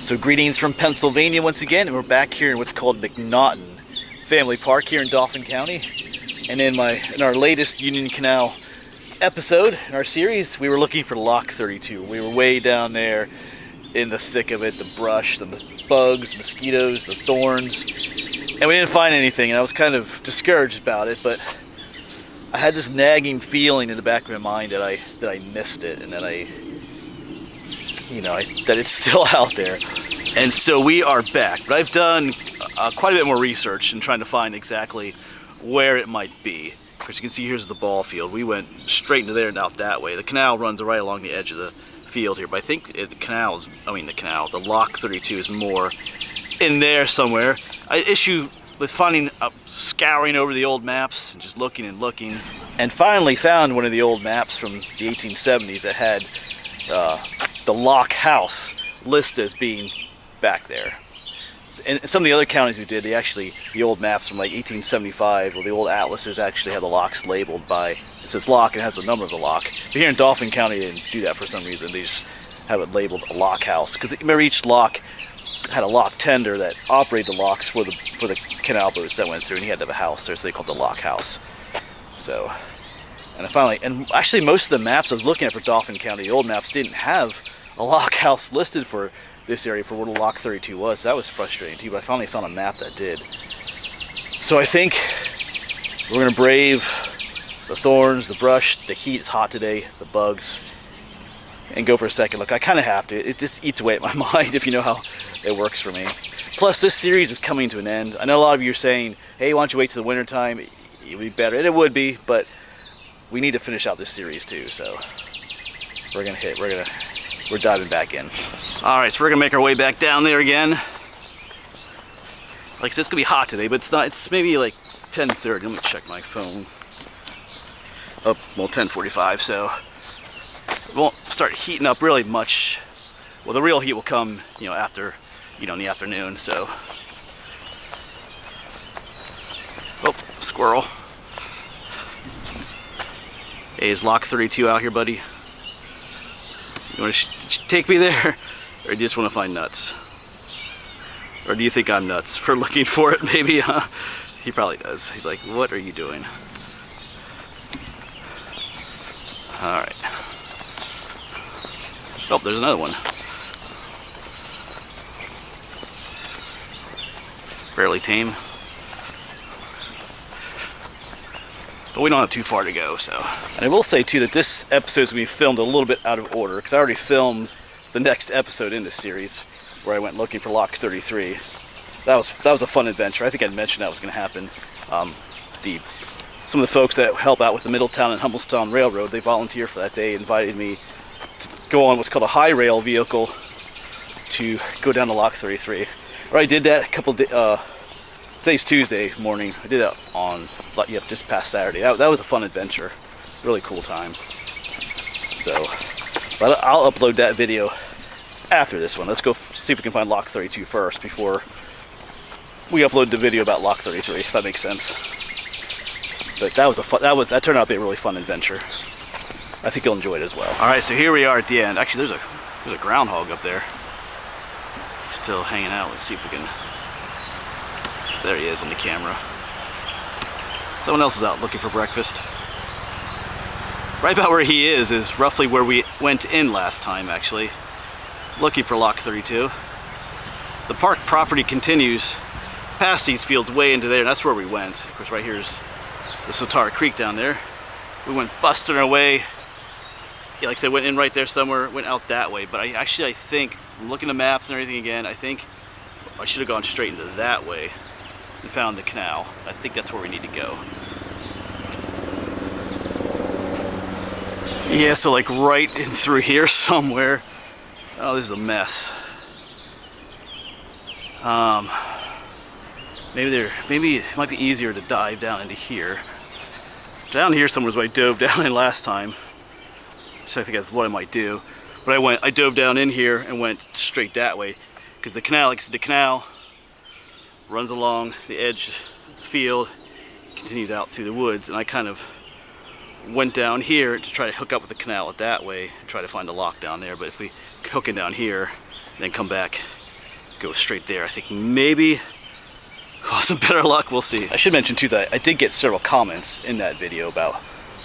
So greetings from Pennsylvania once again, and we're back here in what's called McNaughton Family Park here in Dauphin County. And in our latest Union Canal episode in our series, we were looking for Lock 32. We were way down there in the thick of it, the brush, the bugs, mosquitoes, the thorns, and we didn't find anything, and I was kind of discouraged about it, but I had this nagging feeling in the back of my mind that I missed it, and that that it's still out there. And so we are back, but I've done quite a bit more research in trying to find exactly where it might be. As you can see, here's the ball field. We went straight into there and out that way. The canal runs right along the edge of the field here, but I think the Lock 32 is more in there somewhere. I issue with scouring over the old maps and just looking, and finally found one of the old maps from the 1870s that had the Lock House listed as being back there. And some of the other counties we did, the old maps from like 1875, or the old atlases actually have the locks labeled by, it says lock and it has the number of the lock. But here in Dauphin County they didn't do that for some reason. They just have it labeled a lock house. Because remember, each lock had a lock tender that operated the locks for the canal boats that went through, and he had to have a house there, so they called it the lock house. So, and actually most of the maps I was looking at for Dauphin County, the old maps didn't have a lock house listed for this area for where the Lock 32 was. So that was frustrating too, but I finally found a map that did. So I think we're gonna brave the thorns, the brush, the heat. It's hot today, the bugs, and go for a second look. I kind of have to. It just eats away at my mind if you know how it works for me. Plus, this series is coming to an end. I know a lot of you are saying, hey, why don't you wait till the winter time? It would be better, and it would be, but we need to finish out this series too, so we're diving back in. All right, so we're gonna make our way back down there again. Like I said, it's gonna be hot today, but it's not. It's maybe like 10:30. Let me check my phone. Oh, well, 10:45. So it won't start heating up really much. Well, the real heat will come, after, in the afternoon. So, oh, squirrel. Hey, is Lock 32 out here, buddy? You want to take me there, or do you just want to find nuts? Or do you think I'm nuts for looking for it, maybe? He probably does. He's like, what are you doing? Alright. Oh, there's another one. Fairly tame. But we don't have too far to go, so. And I will say too that this episode is going to be filmed a little bit out of order, because I already filmed the next episode in this series where I went looking for Lock 33. That was a fun adventure. I think I'd mentioned that was going to happen. Some of the folks that help out with the Middletown and Humboldt Railroad, they volunteered for that day, invited me to go on what's called a high rail vehicle to go down to Lock 33. Or I did that today's Tuesday morning. I did that on just past Saturday. That was a fun adventure. Really cool time. So, but I'll upload that video after this one. Let's go see if we can find Lock 32 first before we upload the video about Lock 33, if that makes sense. But that turned out to be a really fun adventure. I think you'll enjoy it as well. All right, so here we are at the end. Actually, there's a groundhog up there. He's still hanging out. Let's see if we can. There he is on the camera. Someone else is out looking for breakfast. Right about where he is roughly where we went in last time, actually. Looking for Lock 32. The park property continues past these fields way into there, and that's where we went. Of course, right here's the Sotara Creek down there. We went busting our way. Yeah, like I said, went in right there somewhere, went out that way. But I think, from looking at maps and everything again, I think I should have gone straight into that way and found the canal. I think that's where we need to go. Yeah, so like right in through here somewhere. Oh, this is a mess. Maybe it might be easier to dive down into here. Down here somewhere is where I dove down in last time. So I think that's what I might do. But I dove down in here and went straight that way. Because the canal, like I said, the canal runs along the edge of the field, continues out through the woods, and I kind of went down here to try to hook up with the canal that way and try to find a lock down there. But if we hook in down here, then come back go straight there. I think maybe, well, some better luck, we'll see. I should mention too that I did get several comments in that video about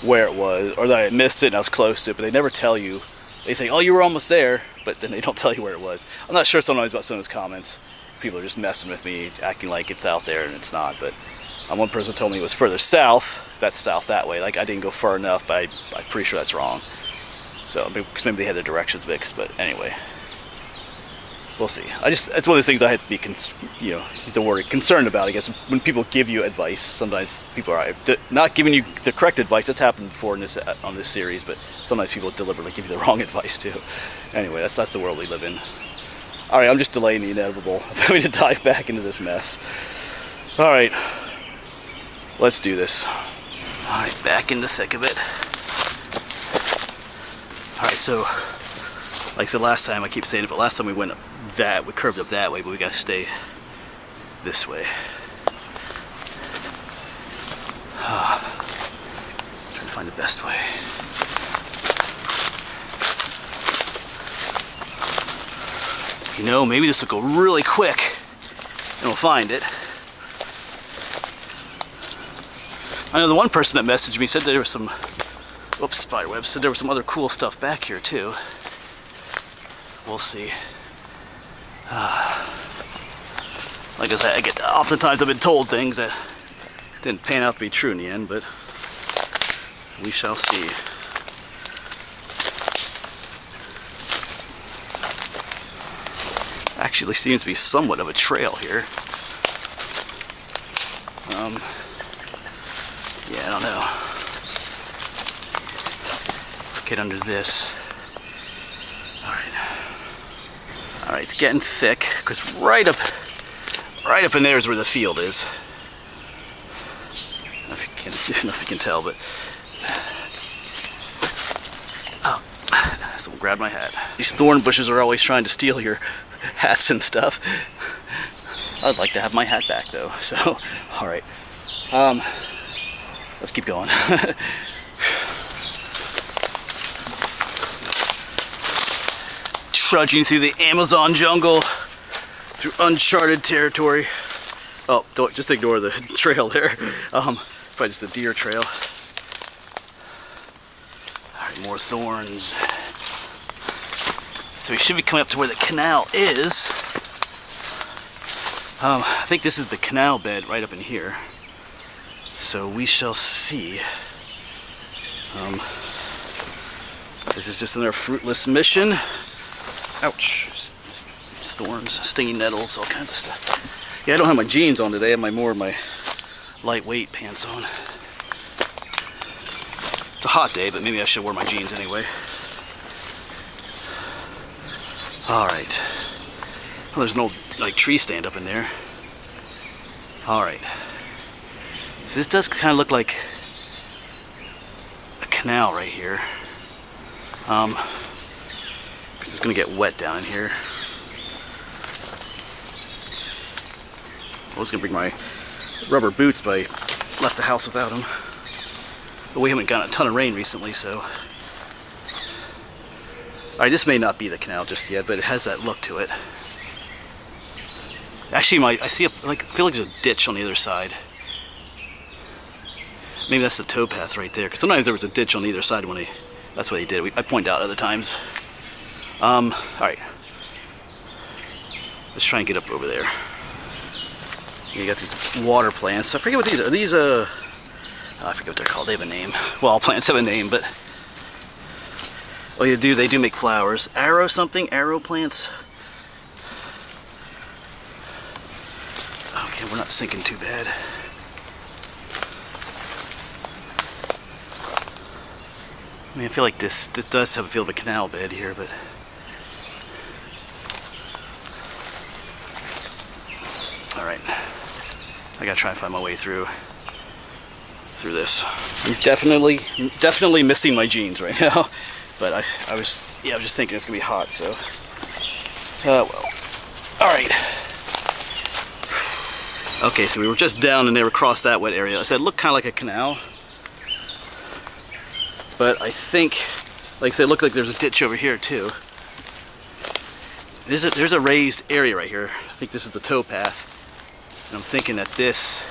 where it was, or that I missed it and I was close to it, but they never tell you. They say, oh, you were almost there, but then they don't tell you where it was. I'm not sure sometimes about some of those comments. People are just messing with me, acting like it's out there and it's not, but one person told me it was further south. That's south that way. Like, I didn't go far enough, but I'm pretty sure that's wrong. So, because maybe they had their directions mixed, but anyway. We'll see. It's one of those things I have to be, to worry, concerned about, I guess. When people give you advice, sometimes people are not giving you the correct advice. That's happened before in on this series, but sometimes people deliberately give you the wrong advice too. Anyway, that's the world we live in. All right, I'm just delaying the inevitable. I'm having to dive back into this mess. All right, let's do this. All right, back in the thick of it. All right, so like I said last time, I keep saying it, but last time we went up we curved up that way, but we gotta stay this way. Trying to find the best way. You know, maybe this will go really quick and we'll find it. I know the one person that messaged me said that there was some, whoops, spiderwebs, said there was some other cool stuff back here too. We'll see. Like I said, oftentimes I've been told things that didn't pan out to be true in the end, but we shall see. Actually seems to be somewhat of a trail here. Yeah, I don't know. Get under this. Alright, it's getting thick, because right up in there is where the field is. I don't know if you can tell, but someone grabbed my hat. These thorn bushes are always trying to steal your hats and stuff. I'd like to have my hat back though, so alright. Let's keep going. Trudging through the Amazon jungle, through uncharted territory. Oh, just ignore the trail there. Probably just a deer trail. Alright, more thorns. So we should be coming up to where the canal is. I think this is the canal bed right up in here. So we shall see. This is just another fruitless mission. Ouch. Thorns, stinging nettles, all kinds of stuff. Yeah, I don't have my jeans on today. I have more of my lightweight pants on. It's a hot day, but maybe I should wear my jeans anyway. Alright. Oh, there's an old tree stand up in there. Alright. So this does kind of look like a canal right here. It's going to get wet down in here. I was going to bring my rubber boots, but I left the house without them. But we haven't gotten a ton of rain recently, so... Alright, this may not be the canal just yet, but it has that look to it. Actually, I see I feel like there's a ditch on the other side. Maybe that's the towpath right there, because sometimes there was a ditch on either side when that's what they did. I point out other times. Alright. Let's try and get up over there. You got these water plants. I forget what these are. These, I forget what they're called. They have a name. Well, all plants have a name, but... Oh, they do make flowers. Arrow something? Arrow plants? Okay, we're not sinking too bad. I mean, I feel like this does have a feel of a canal bed here, but... Alright. I gotta try and find my way through this. I'm definitely missing my jeans right now. But I was just thinking it's gonna be hot, so well. Alright. Okay, so we were just down and never crossed that wet area. I said it looked kinda like a canal. But I think, like I said, it looked like there's a ditch over here too. There's a raised area right here. I think this is the tow path. And I'm thinking that this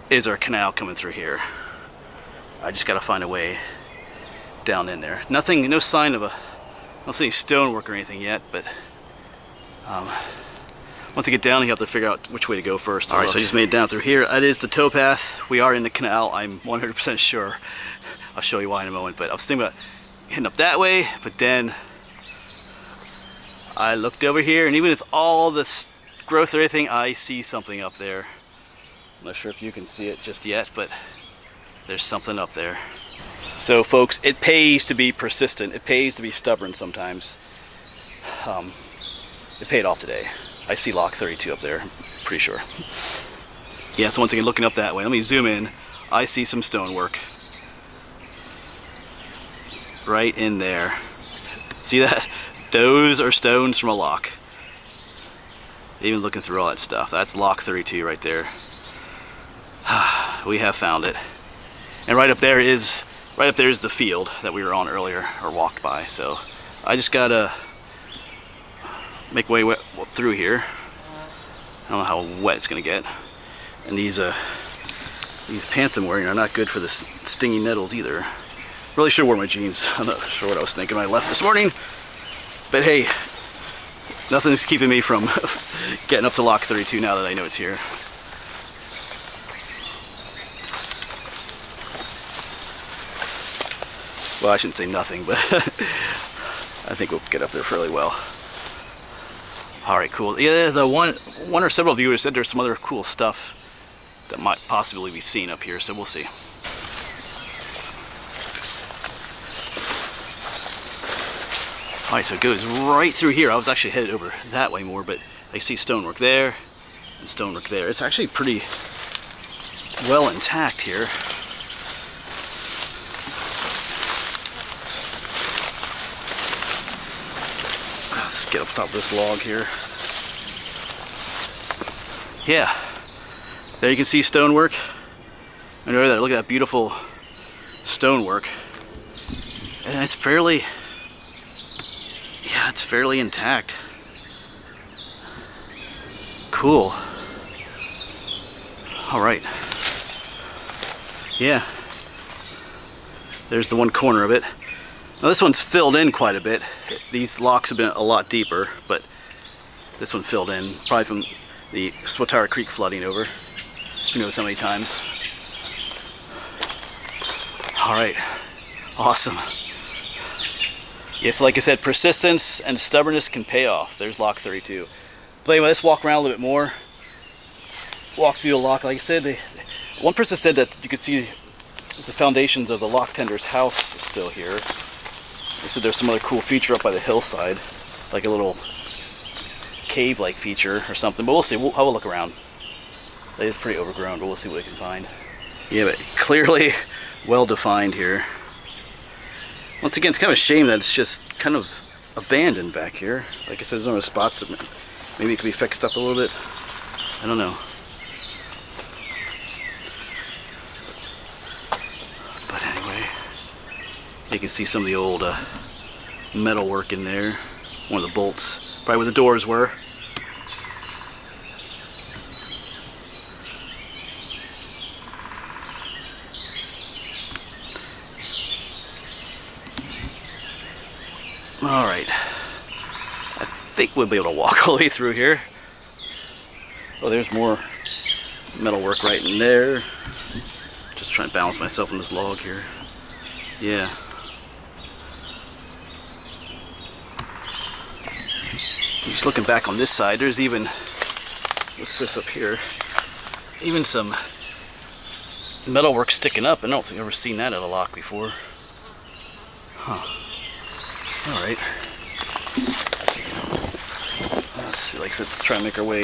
is our canal coming through here. I just gotta find a way down in there. Nothing, no sign of I don't see any stonework or anything yet, but once I get down, you have to figure out which way to go first. Alright, so I just made it down through here. That is the tow path. We are in the canal, I'm 100% sure. I'll show you why in a moment, but I was thinking about heading up that way, but then I looked over here, and even with all this growth and everything, I see something up there. I'm not sure if you can see it just yet, but there's something up there. So folks, it pays to be persistent. It pays to be stubborn sometimes. It paid off today. I see lock 32 up there, I'm pretty sure. Yeah, so once again, looking up that way, let me zoom in. I see some stonework. Right in there. See that? Those are stones from a lock. Even looking through all that stuff. That's lock 32 right there. We have found it. And right up there is the field that we were on earlier, or walked by. So I just gotta make way through here. I don't know how wet it's gonna get. And these pants I'm wearing are not good for the stinging nettles either. Really should have worn my jeans. I'm not sure what I was thinking when I left this morning. But hey, nothing's keeping me from getting up to lock 32 now that I know it's here. Well, I shouldn't say nothing, but I think we'll get up there fairly well. Alright, cool. Yeah, the one or several viewers said there's some other cool stuff that might possibly be seen up here, so we'll see. Alright, so it goes right through here. I was actually headed over that way more, but I see stonework there and stonework there. It's actually pretty well intact here. Let's get up top of this log here. Yeah, there you can see stonework. And over there, look at that beautiful stonework. And it's fairly intact. Cool. All right. Yeah. There's the one corner of it. Now this one's filled in quite a bit. These locks have been a lot deeper, but this one filled in, probably from the Swatara Creek flooding over. Who knows how many times. All right. Awesome. Yes, like I said, persistence and stubbornness can pay off. There's lock 32. But anyway, let's walk around a little bit more. Walk through the lock. Like I said, one person said that you could see the foundations of the lock tender's house still here. They said there's some other cool feature up by the hillside, like a little cave-like feature or something. But we'll see. We'll have a look around. It is pretty overgrown, but we'll see what we can find. Yeah, but clearly well-defined here. Once again, it's kind of a shame that it's just kind of abandoned back here. Like I said, there's no spots that maybe it could be fixed up a little bit. I don't know. But anyway, you can see some of the old metal work in there. One of the bolts, probably where the doors were. Alright, I think we'll be able to walk all the way through here. Oh, there's more metal work right in there. Just trying to balance myself on this log here. Yeah. Just looking back on this side, there's even, what's this up here? Even some metal work sticking up. I don't think I've ever seen that at a lock before. Huh. Alright. Let's see, like I said, let's try and make our way.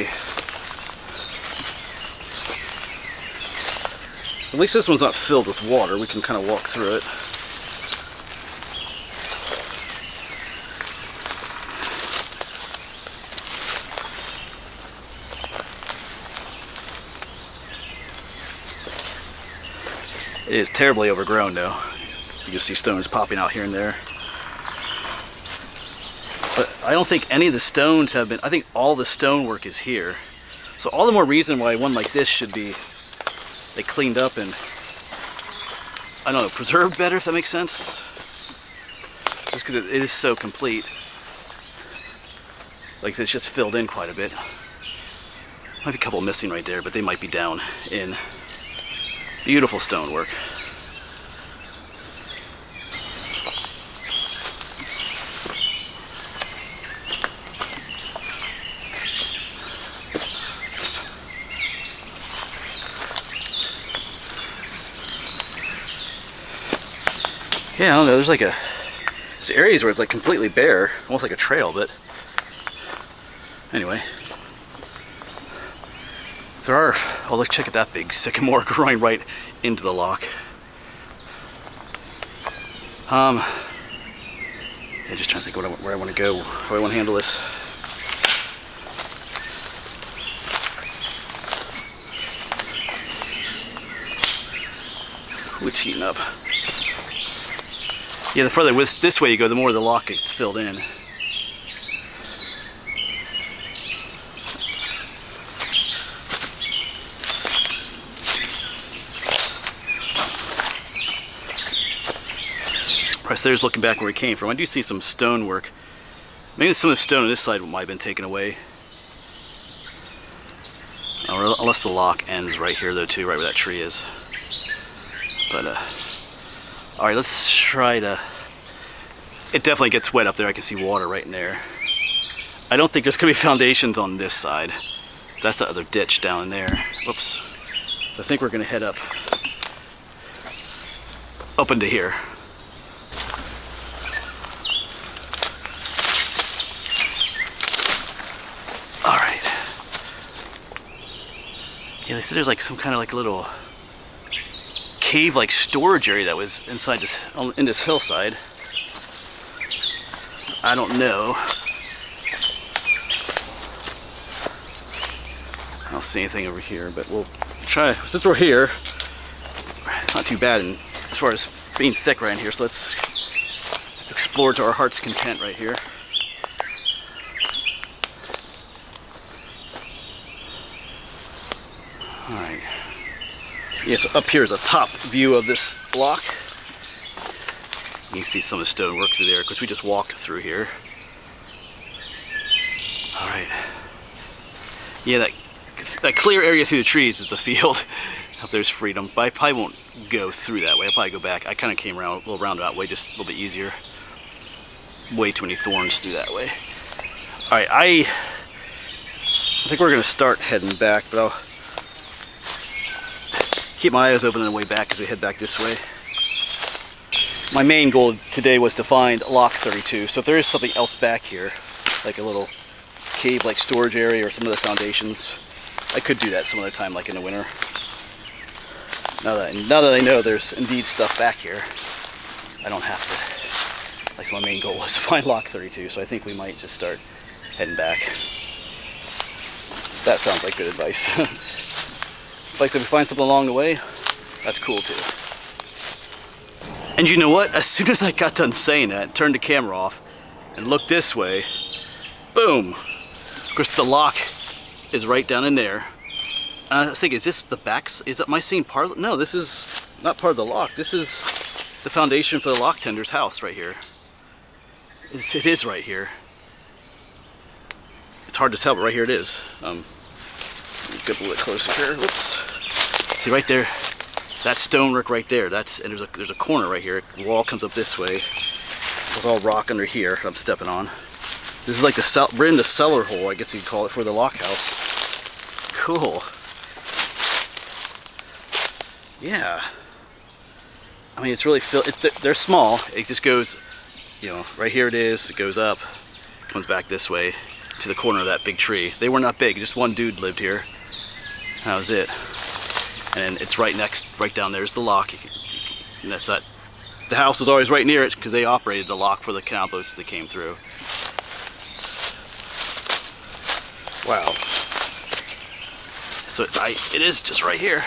At least this one's not filled with water. We can kind of walk through it. It is terribly overgrown though. You can see stones popping out here and there. But I don't think any of the stones have been, I think all the stonework is here. So all the more reason why one like this should be like cleaned up and, I don't know, preserved better, if that makes sense. Just because it is so complete. Like I said, it's just filled in quite a bit. Might be a couple missing right there, but they might be down in beautiful stonework. Yeah, I don't know, there's like there's areas where it's like completely bare, almost like a trail, but anyway. There are, oh look, check out that big sycamore growing right into the lock. Yeah, just trying to think where I want to go, how I want to handle this. Ooh, it's heating up. Yeah, the further this way you go, the more the lock gets filled in. Right, so there's looking back where we came from. I do see some stonework. Maybe some of the stone on this side might have been taken away. Or unless the lock ends right here though too, right where that tree is. But alright, let's try to... It definitely gets wet up there. I can see water right in there. I don't think there's going to be foundations on this side. That's the other ditch down in there. Whoops. So I think we're going to head up into here. Alright. Yeah, they said there's like some kind of like little cave-like storage area that was inside this, in this hillside. I don't know. I don't see anything over here, but we'll try. Since we're here, it's not too bad as far as being thick right in here, so let's explore to our heart's content right here. Alright. Yeah, so up here is a top view of this block. You can see some of the stonework through there, because we just walked through here. Alright. Yeah, that clear area through the trees is the field. Up there's freedom. But I probably won't go through that way. I'll probably go back. I kind of came around a little roundabout way, just a little bit easier. Way too many thorns through that way. Alright, I think we're going to start heading back, but I'll keep my eyes open on the way back as we head back this way. My main goal today was to find lock 32, so if there is something else back here, like a little cave-like storage area or some other foundations, I could do that some other time, like in the winter. Now that I know there's indeed stuff back here, I don't have to. Like, so my main goal was to find lock 32, so I think we might just start heading back. That sounds like good advice. Like I said, if we find something along the way, that's cool too. And you know what? As soon as I got done saying that, turned the camera off and looked this way, boom! Of course, the lock is right down in there. I was thinking, is this the back? Am I seeing part of it? No, this is not part of the lock. This is the foundation for the lock tender's house right here. It is right here. It's hard to tell, but right here it is. Get a little bit closer here. Whoops. See right there, that stonework right there. And there's a corner right here. The wall comes up this way. There's all rock under here I'm stepping on. This is like we're in the cellar hole, I guess you'd call it, for the lock house. Cool. Yeah. I mean, it's really they're small. It just goes, you know, right here it is. It goes up, comes back this way to the corner of that big tree. They were not big. Just one dude lived here. That was it. And it's right down there's the lock. And that's that. The house was always right near it because they operated the lock for the canal boats that came through. Wow. So it is just right here.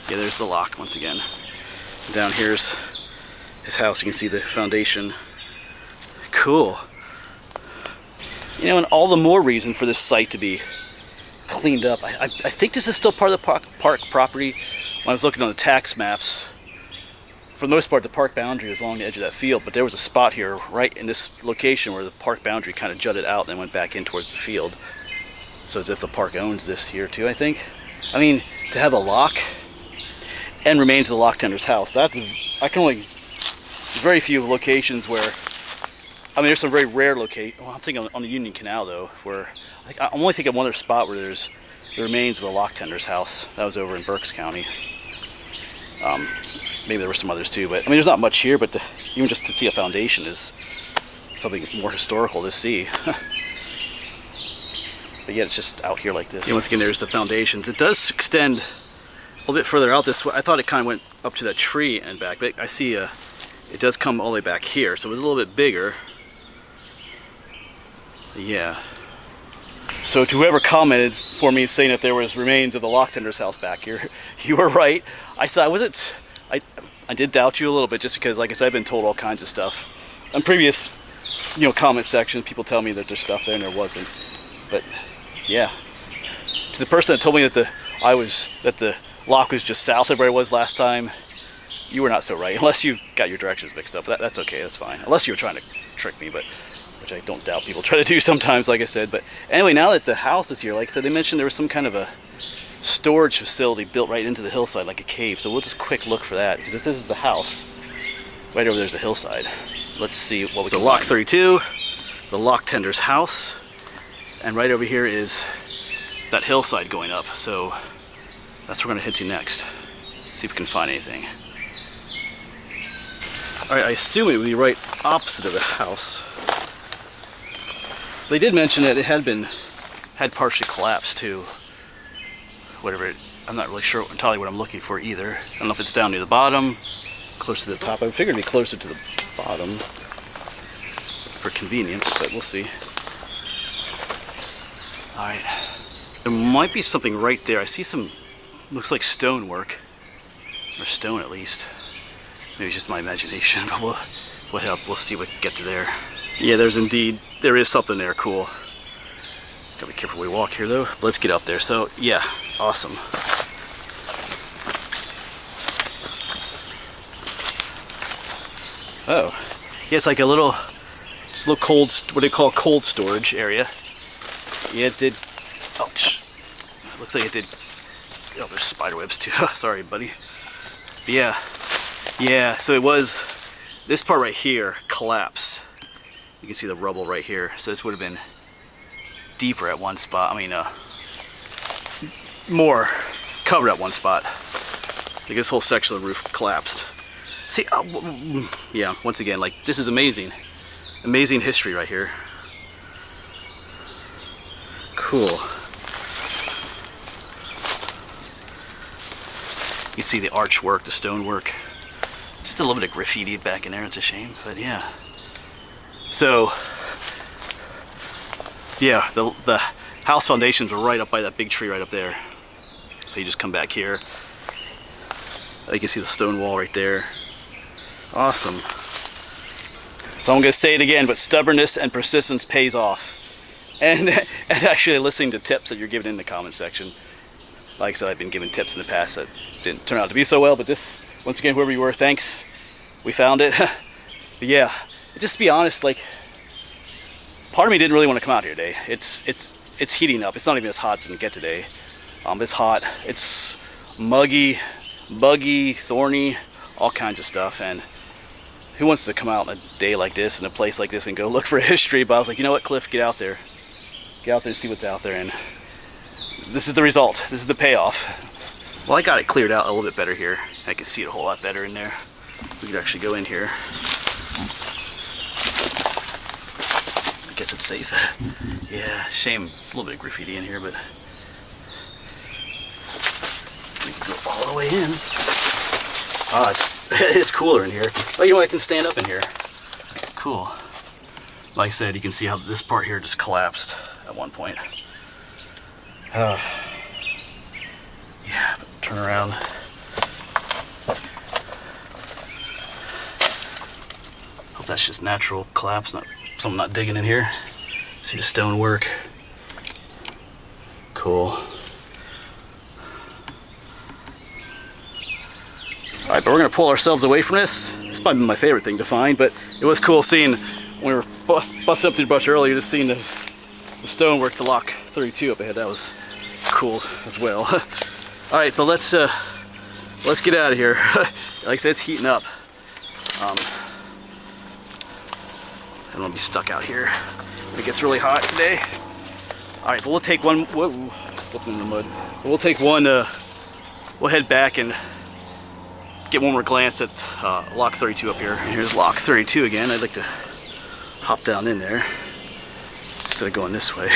Yeah, there's the lock once again. Down here's his house. You can see the foundation cool. You know, and all the more reason for this site to be cleaned up. I think this is still part of the park property. When I was looking on the tax maps, for the most part the park boundary was along the edge of that field, but there was a spot here right in this location where the park boundary kind of jutted out and then went back in towards the field. So as if the park owns this here too, I think. I mean, to have a lock and remains of the lock tender's house, that's, I can only, there's very few locations where, I mean, there's some very rare locations. Well, I'm thinking on the Union Canal though, where I'm only thinking of one other spot where there's the remains of the lock tender's house. That was over in Berks County. Maybe there were some others too, but I mean, there's not much here. But even just to see a foundation is something more historical to see. But yeah, it's just out here like this. Yeah, once again, there's the foundations. It does extend a little bit further out this way. I thought it kind of went up to that tree and back, but I see it does come all the way back here, so it was a little bit bigger. Yeah. So to whoever commented for me saying that there was remains of the lock tender's house back here, you were right. I did doubt you a little bit just because, like I said, I've been told all kinds of stuff. On previous, comment sections, people tell me that there's stuff there and there wasn't. But yeah, to the person that told me that the lock was just south of where it was last time, you were not so right. Unless you got your directions mixed up, that's okay. That's fine. Unless you were trying to trick me, but which I don't doubt people try to do sometimes, like I said. But anyway, now that the house is here, like I said, they mentioned there was some kind of a storage facility built right into the hillside, like a cave. So we'll just quick look for that, because if this is the house, right over there's a hillside. Let's see what we can. The Lock 32, the lock tender's house, and right over here is that hillside going up. So that's where we're gonna head to next. See if we can find anything. All right, I assume it would be right opposite of the house. They did mention that it had partially collapsed too. I'm not really sure entirely what I'm looking for either. I don't know if it's down near the bottom, close to the top. I figured it'd be closer to the bottom for convenience, but we'll see. All right, there might be something right there. I see some, looks like stonework, or stone at least. Maybe it's just my imagination, but we'll see what we get to there. Yeah, there is something there, cool. Gotta be careful we walk here though. Let's get up there. So yeah, awesome. Oh, yeah, it's like a little cold, what they call cold storage area. Yeah, it did. Ouch. Looks like it did. Oh, there's spider webs too. Sorry, buddy. But yeah. So it was. This part right here collapsed. You can see the rubble right here. So this would have been deeper at one spot. I mean, more covered at one spot. Like this whole section of the roof collapsed. See, yeah, once again, like this is amazing. Amazing history right here. Cool. You see the archwork, the stonework. Just a little bit of graffiti back in there, it's a shame, but yeah. So, yeah, the house foundations were right up by that big tree right up there. So you just come back here. You can see the stone wall right there. Awesome. So I'm going to say it again, but stubbornness and persistence pays off. And actually listening to tips that you're giving in the comment section. Like I said, I've been given tips in the past that didn't turn out to be so well, but this, once again, whoever you were, thanks. We found it. But yeah, just to be honest, like, part of me didn't really want to come out here today. It's heating up. It's not even as hot as it can get today. It's hot. It's muggy, buggy, thorny, all kinds of stuff. And who wants to come out on a day like this, in a place like this, and go look for history? But I was like, you know what, Cliff, get out there. Get out there and see what's out there. And this is the result. This is the payoff. Well, I got it cleared out a little bit better here. I can see it a whole lot better in there. We could actually go in here. I guess it's safe. Yeah, shame. It's a little bit of graffiti in here, but we can go all the way in. Ah, it's cooler in here. Oh, you know, I can stand up in here. Cool. Like I said, you can see how this part here just collapsed at one point. Yeah, turn around. Hope that's just natural collapse, not something not digging in here. See the stonework. Cool. Alright, but we're going to pull ourselves away from this. This might be my favorite thing to find, but it was cool seeing, when we were busting up through the brush earlier, just seeing the stonework to lock 32 up ahead. That was cool as well. Alright, but let's get out of here. Like I said, it's heating up. I don't want to be stuck out here. It gets really hot today. Alright, but we'll take one, whoa, slipping in the mud. But we'll take one, we'll head back and get one more glance at lock 32 up here. Here's lock 32 again. I'd like to hop down in there instead of going this way.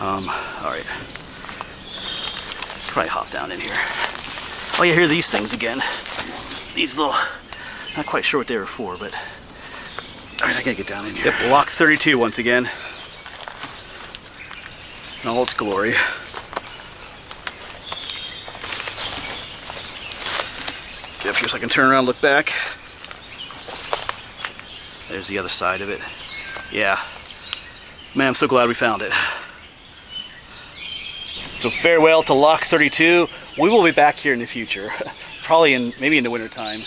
Alright. Probably hop down in here. Oh, you hear these things again. These little, not quite sure what they were for, but alright, I gotta get down in here. Yep, lock 32 once again. In all its glory. Get up here so I can turn around and look back. There's the other side of it. Yeah. Man, I'm so glad we found it. So farewell to lock 32. We will be back here in the future. Probably maybe in the winter time.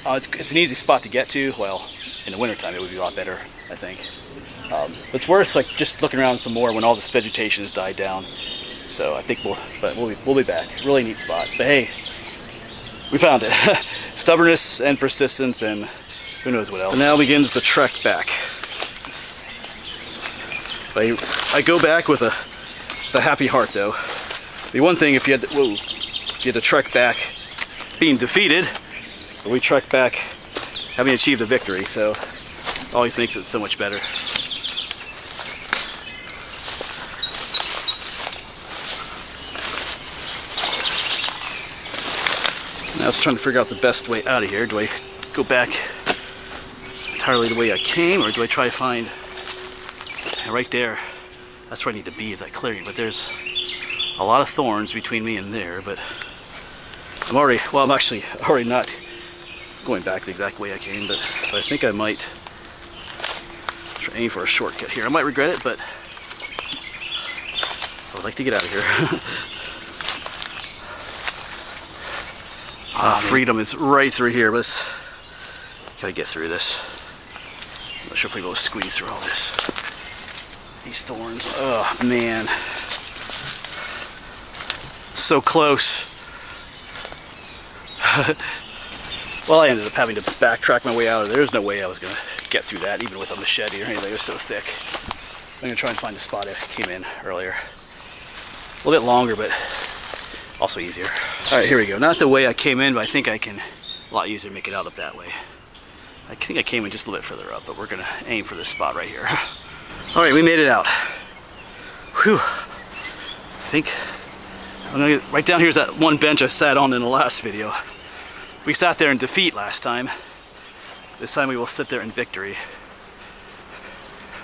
It's an easy spot to get to. Well, in the wintertime it would be a lot better, I think. It's worth like just looking around some more when all this vegetation has died down. So I think we'll be back. Really neat spot. But hey, we found it. Stubbornness and persistence and who knows what else. And now begins the trek back. I go back with a happy heart though. The one thing if you had to trek back being defeated, but we trek back having achieved a victory, so it always makes it so much better. Now I was trying to figure out the best way out of here. Do I go back entirely the way I came, or do I try to find right there? That's where I need to be, is that clearing, but there's a lot of thorns between me and there, but I'm actually already not going back the exact way I came, but I think I might try aim for a shortcut here. I might regret it, but I would like to get out of here. Freedom is right through here, but gotta get through this. I'm not sure if we will squeeze through all this. These thorns, oh man. So close. Well, I ended up having to backtrack my way out of there. There's no way I was going to get through that, even with a machete or anything. It was so thick. I'm going to try and find the spot I came in earlier. A little bit longer, but also easier. Alright, here we go. Not the way I came in, but I think I can a lot easier make it out up that way. I think I came in just a little bit further up, but we're going to aim for this spot right here. Alright, we made it out. Whew. I think right down here is that one bench I sat on in the last video. We sat there in defeat last time. This time we will sit there in victory.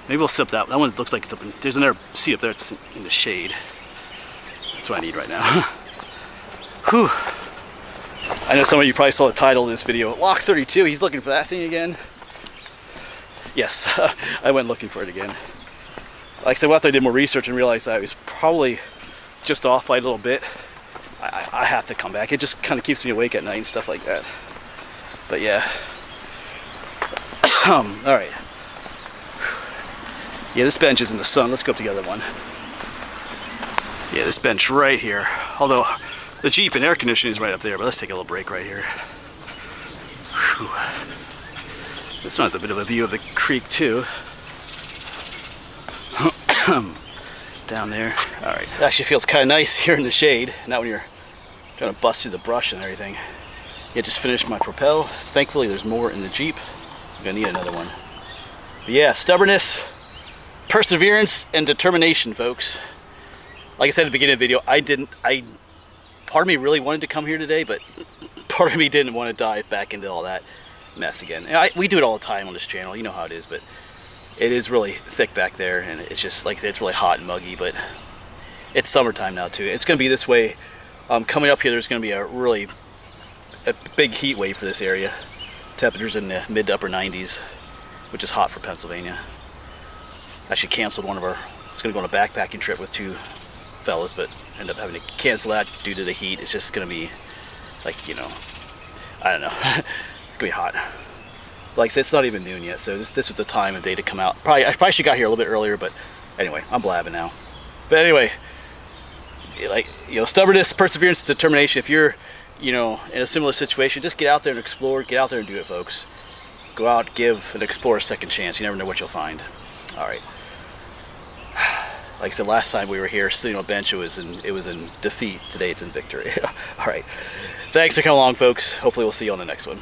Maybe we'll sit up that one looks like it's up in, there's another seat up there, it's in the shade. That's what I need right now. Whew. I know some of you probably saw the title of this video. Lock 32, he's looking for that thing again. Yes, I went looking for it again. Like I said, after I did more research and realized I was probably just off by a little bit, I have to come back. It just kind of keeps me awake at night and stuff like that. But yeah. Alright. Yeah, this bench is in the sun. Let's go up to the other one. Yeah, this bench right here. Although the Jeep and air conditioning is right up there, but let's take a little break right here. Whew. This one has a bit of a view of the creek too. Down there. Alright. It actually feels kind of nice here in the shade, not when you're trying to bust through the brush and everything. Yeah, just finished my propel. Thankfully there's more in the Jeep. I'm gonna need another one. But yeah, stubbornness, perseverance, and determination, folks. Like I said at the beginning of the video, part of me really wanted to come here today, but part of me didn't want to dive back into all that mess again. We do it all the time on this channel, you know how it is, but it is really thick back there, and it's just, like I said, it's really hot and muggy, but it's summertime now too. It's going to be this way. Coming up here, there's going to be a big heat wave for this area. Temperatures in the mid to upper 90s, which is hot for Pennsylvania. Actually canceled one of our, it's gonna go on a backpacking trip with 2 fellas, but end up having to cancel that due to the heat. It's just gonna be like, you know, I don't know. It's gonna be hot. Like I said, it's not even noon yet, so this was the time of day to come out. I probably should have got here a little bit earlier, but anyway, I'm blabbing now. But anyway, like, you know, stubbornness, perseverance, determination. If you're, you know, in a similar situation, just get out there and explore. Get out there and do it, folks. Go out, give, and explore a second chance. You never know what you'll find. All right. Like I said, last time we were here sitting on a bench, it was in defeat. Today it's in victory. All right. Thanks for coming along, folks. Hopefully we'll see you on the next one.